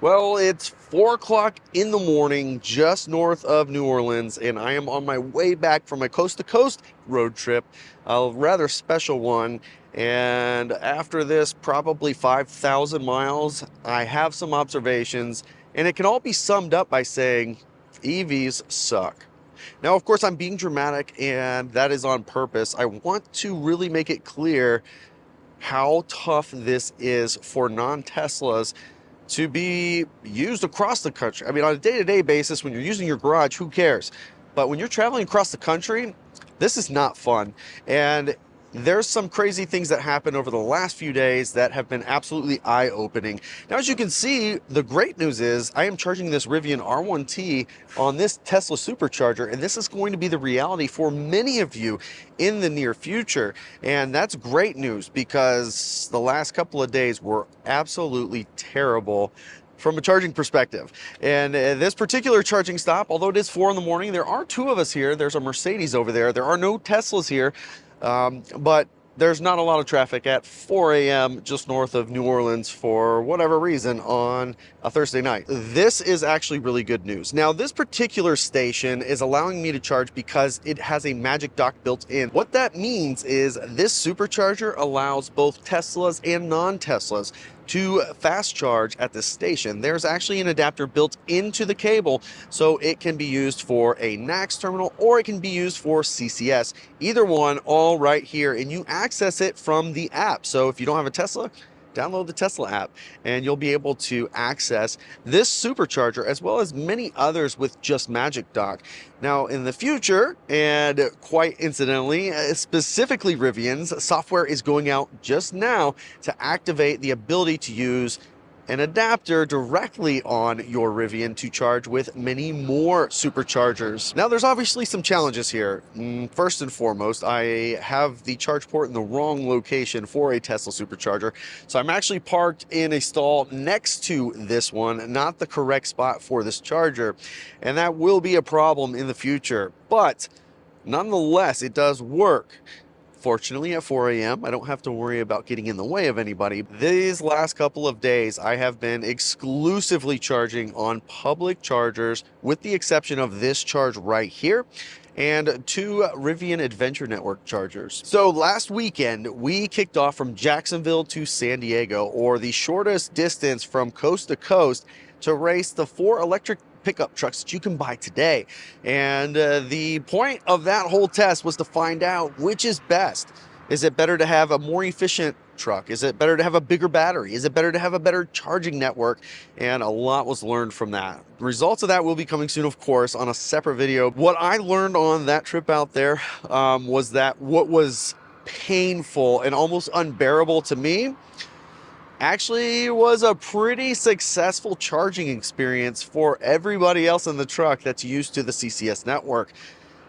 Well, it's 4 o'clock in the morning, just north of New Orleans, and I am on my way back from a coast to coast road trip, a rather special one. And after this, probably 5,000 miles, I have some observations, and it can all be summed up by saying EVs suck. Now, of course, I'm being dramatic, and that is on purpose. I want to really make it clear how tough this is for non-Teslas to be used across the country. I mean, on a day-to-day basis, when you're using your garage, who cares? But when you're traveling across the country, this is not fun. And there's some crazy things that happened over the last few days that have been absolutely eye-opening. Now, as you can see, the great news is I am charging this Rivian R1T on this Tesla supercharger, and this is going to be the reality for many of you in the near future. And that's great news because the last couple of days were absolutely terrible from a charging perspective. And this particular charging stop, although it is 4 in the morning, there are two of us here. There's a Mercedes over there. There are no Teslas here, but there's not a lot of traffic at 4 a.m. just north of New Orleans for whatever reason on a Thursday night. This is actually really good news. Now, this particular station is allowing me to charge because it has a magic dock built in. What that means is this supercharger allows both Teslas and non-Teslas to fast charge at this station. There's actually an adapter built into the cable, so it can be used for a NACS terminal or it can be used for CCS. Either one, all right here, and you access it from the app. So if you don't have a Tesla, download the Tesla app and you'll be able to access this supercharger as well as many others with just Magic Dock. Now in the future, and quite incidentally, specifically Rivian's software is going out just now to activate the ability to use an adapter directly on your Rivian to charge with many more superchargers. Now there's obviously some challenges here. First and foremost, I have the charge port in the wrong location for a Tesla supercharger. So I'm actually parked in a stall next to this one, not the correct spot for this charger. And that will be a problem in the future, but nonetheless, it does work. Fortunately, at 4 a.m., I don't have to worry about getting in the way of anybody. These last couple of days, I have been exclusively charging on public chargers, with the exception of this charge right here and two Rivian Adventure Network chargers. So last weekend, we kicked off from Jacksonville to San Diego, or the shortest distance from coast to coast, to race the 4 electric pickup trucks that you can buy today. And the point of that whole test was to find out which is best. Is it better to have a more efficient truck? Is it better to have a bigger battery? Is it better to have a better charging network? And a lot was learned from that. The results of that will be coming soon, of course, on a separate video. What I learned on that trip out there was that what was painful and almost unbearable to me actually was a pretty successful charging experience for everybody else in the truck that's used to the CCS network.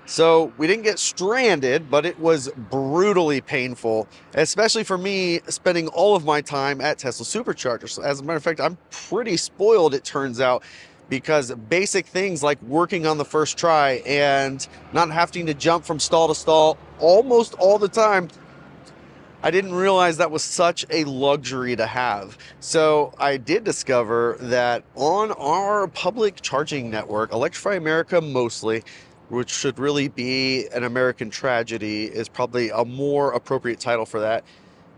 So we didn't get stranded, but it was brutally painful, especially for me spending all of my time at Tesla superchargers. As a matter of fact, I'm pretty spoiled, it turns out, because basic things like working on the first try and not having to jump from stall to stall almost all the time, I didn't realize that was such a luxury to have. So I did discover that on our public charging network, Electrify America mostly, which should really be an American tragedy, is probably a more appropriate title for that.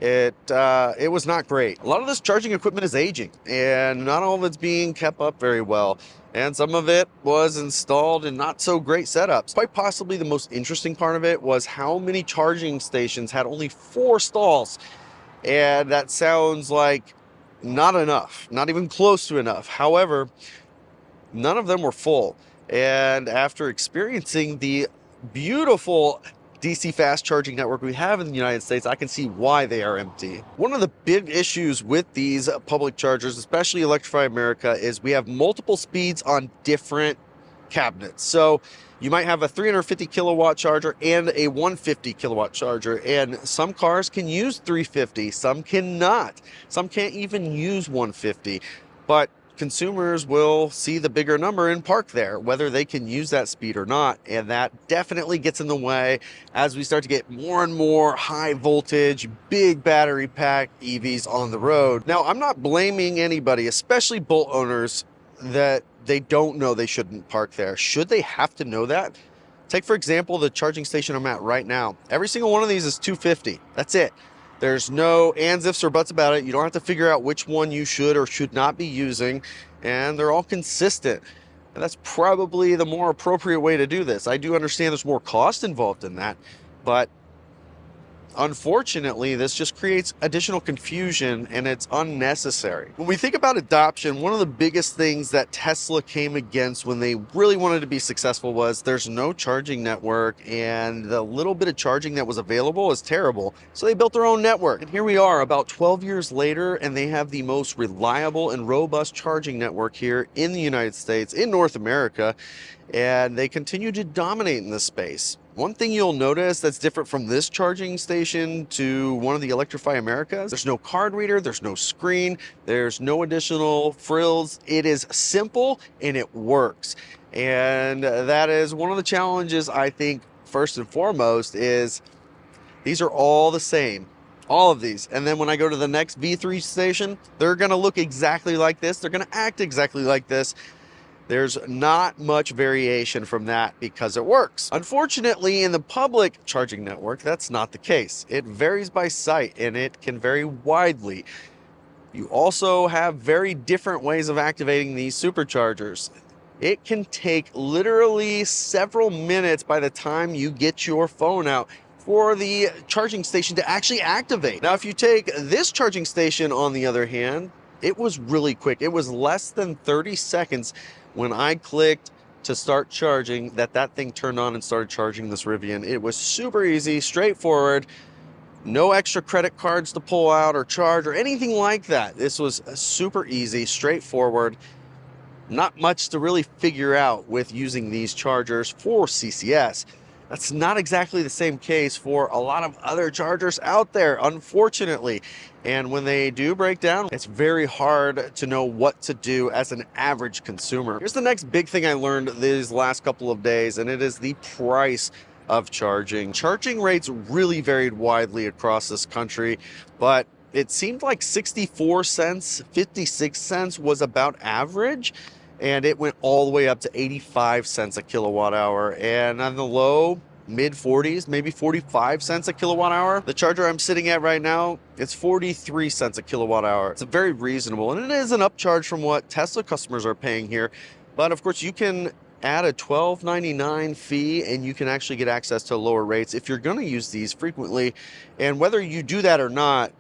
It was not great. A lot of this charging equipment is aging, and not all of it's being kept up very well. And some of it was installed in not so great setups. Quite possibly the most interesting part of it was how many charging stations had only 4 stalls. And that sounds like not enough, not even close to enough. However, none of them were full. And after experiencing the beautiful DC fast charging network we have in the United States, I can see why they are empty. One of the big issues with these public chargers, especially Electrify America, is we have multiple speeds on different cabinets. So you might have a 350 kilowatt charger and a 150 kilowatt charger, and some cars can use 350, some cannot. Some can't even use 150. But consumers will see the bigger number and park there, whether they can use that speed or not. And that definitely gets in the way as we start to get more and more high voltage, big battery pack EVs on the road. Now, I'm not blaming anybody, especially Bolt owners, that they don't know they shouldn't park there. Should they have to know that? Take, for example, the charging station I'm at right now. Every single one of these is 250. That's it. There's no ands, ifs, or buts about it. You don't have to figure out which one you should or should not be using, and they're all consistent. And that's probably the more appropriate way to do this. I do understand there's more cost involved in that, but unfortunately, this just creates additional confusion and it's unnecessary. When we think about adoption, one of the biggest things that Tesla came against when they really wanted to be successful was there's no charging network, and the little bit of charging that was available is terrible. So they built their own network. And here we are about 12 years later, and they have the most reliable and robust charging network here in the United States, in North America, and they continue to dominate in this space. One thing you'll notice that's different from this charging station to one of the Electrify Americas, there's no card reader, there's no screen, there's no additional frills. It is simple and it works. And that is one of the challenges, I think, first and foremost, is these are all the same. All of these. And then when I go to the next V3 station, they're going to look exactly like this. They're going to act exactly like this. There's not much variation from that because it works. Unfortunately, in the public charging network, that's not the case. It varies by site and it can vary widely. You also have very different ways of activating these superchargers. It can take literally several minutes by the time you get your phone out for the charging station to actually activate. Now, if you take this charging station, on the other hand, it was really quick. It was less than 30 seconds when I clicked to start charging that thing turned on and started charging this Rivian. It was super easy, straightforward, no extra credit cards to pull out or charge or anything like that. This was super easy, straightforward. Not much to really figure out with using these chargers for CCS. That's not exactly the same case for a lot of other chargers out there, unfortunately. And when they do break down, it's very hard to know what to do as an average consumer. Here's the next big thing I learned these last couple of days, and it is the price of charging. Charging rates really varied widely across this country, but it seemed like 64 cents, 56 cents was about average. And it went all the way up to 85 cents a kilowatt hour. And on the low, mid 40s, maybe 45 cents a kilowatt hour. The charger I'm sitting at right now, it's 43 cents a kilowatt hour. It's a very reasonable, and it is an upcharge from what Tesla customers are paying here. But of course, you can add a $12.99 fee and you can actually get access to lower rates if you're going to use these frequently. And whether you do that or not,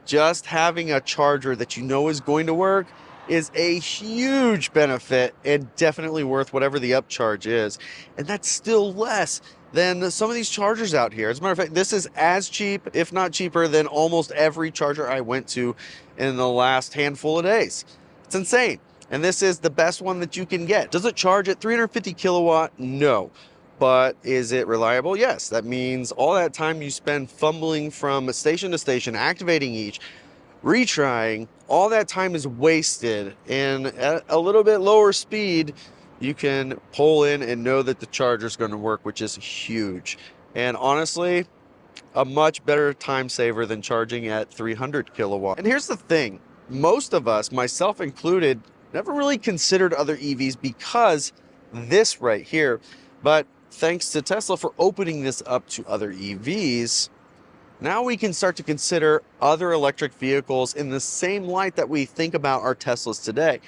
just having a charger that you know is going to work is a huge benefit and definitely worth whatever the upcharge is. And that's still less than some of these chargers out here. As a matter of fact, this is as cheap, if not cheaper, than almost every charger I went to in the last handful of days. It's insane. And this is the best one that you can get. Does it charge at 350 kilowatt? No. But is it reliable? Yes. That means all that time you spend fumbling from station to station, activating each, retrying, all that time is wasted. And at a little bit lower speed, you can pull in and know that the charger is going to work, which is huge. And honestly, a much better time saver than charging at 300 kilowatt. And here's the thing. Most of us, myself included, never really considered other EVs because this right here. But thanks to Tesla for opening this up to other EVs, now we can start to consider other electric vehicles in the same light that we think about our Teslas today.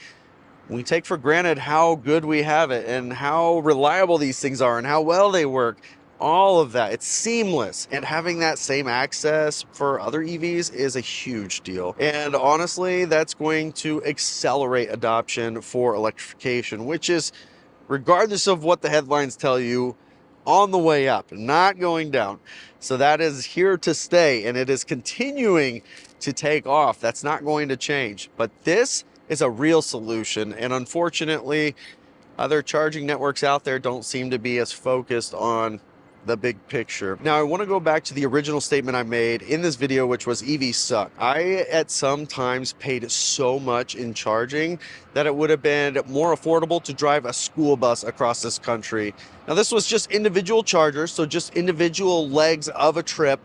We take for granted how good we have it and how reliable these things are and how well they work. All of that, it's seamless. And having that same access for other EVs is a huge deal. And honestly, that's going to accelerate adoption for electrification, which is, regardless of what the headlines tell you, on the way up, not going down. So that is here to stay, and it is continuing to take off. That's not going to change. But this is a real solution, and unfortunately, other charging networks out there don't seem to be as focused on the big picture. Now, I want to go back to the original statement I made in this video, which was EVs suck. I, at some times, paid so much in charging that it would have been more affordable to drive a school bus across this country. Now, this was just individual chargers, so just individual legs of a trip,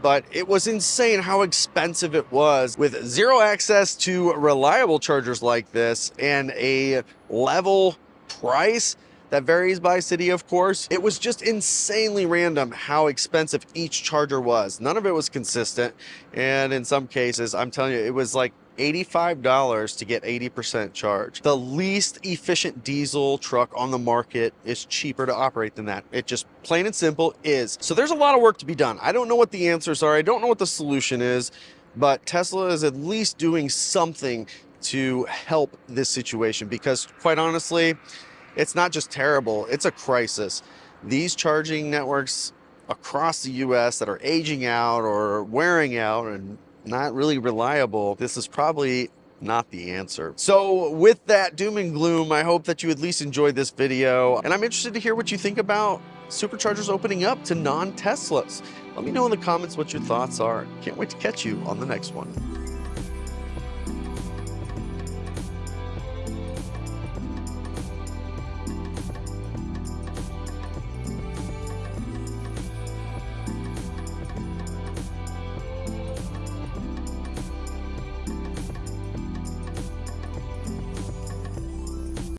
but it was insane how expensive it was with zero access to reliable chargers like this and a level price that varies by city, of course. It was just insanely random how expensive each charger was. None of it was consistent, and in some cases, I'm telling you, it was like $85 to get 80% charge. The least efficient diesel truck on the market is cheaper to operate than that. It just plain and simple is. So there's a lot of work to be done. I don't know what the answers are. I don't know what the solution is, but Tesla is at least doing something to help this situation, because quite honestly, it's not just terrible, it's a crisis. These charging networks across the US that are aging out or wearing out and not really reliable, this is probably not the answer. So with that doom and gloom, I hope that you at least enjoyed this video, and I'm interested to hear what you think about superchargers opening up to non-Teslas. Let me know in the comments what your thoughts are. Can't wait to catch you on the next one.